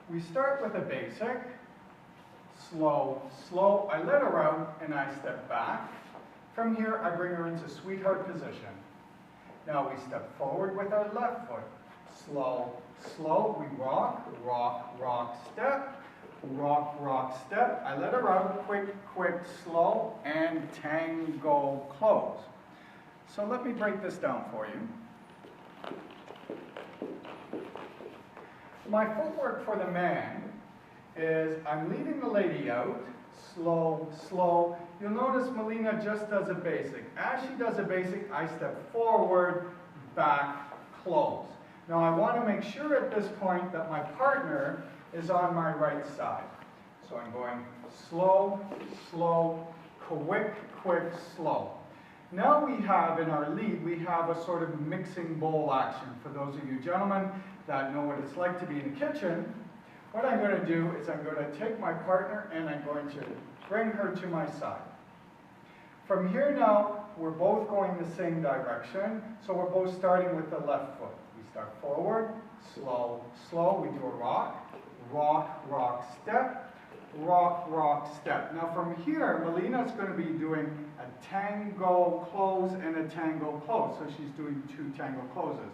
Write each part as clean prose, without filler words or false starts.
we start with a basic, slow, slow. I let her out and I step back. From here, I bring her into sweetheart position. Now we step forward with our left foot. Slow, slow, we rock, rock, rock, step, rock, rock, step. I let her out, quick, quick, slow, and tango, close. So let me break this down for you. My footwork for the man is I'm leading the lady out, slow, slow. You'll notice Melina just does a basic. As she does a basic, I step forward, back, close. Now I want to make sure at this point that my partner is on my right side. So I'm going slow, slow, quick, quick, slow. Now we have in our lead, we have a sort of mixing bowl action. For those of you gentlemen that know what it's like to be in the kitchen, what I'm going to do is I'm going to take my partner and I'm going to bring her to my side. From here now, we're both going the same direction, so we're both starting with the left foot. We start forward, slow, slow, we do a rock, rock, rock, step, rock, rock, step. Now from here, Melina's going to be doing a tango close and a tango close, so she's doing 2 tango closes.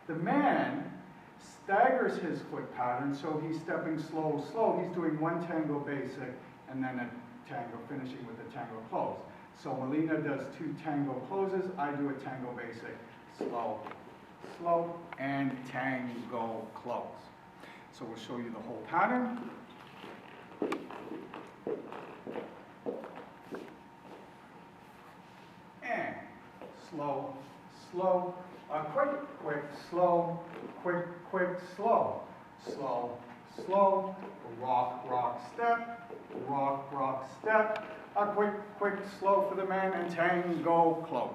The man staggers his foot pattern, so he's stepping slow, slow. He's doing 1 tango basic and then a tango finishing with a tango close. So Melina does 2 tango closes, I do a tango basic, slow, slow, and tango close. So we'll show you the whole pattern. And slow, slow, quick, quick, slow, quick, quick, slow, slow, slow, rock, rock, step, rock, rock, step, quick, quick, slow for the man, and tango close.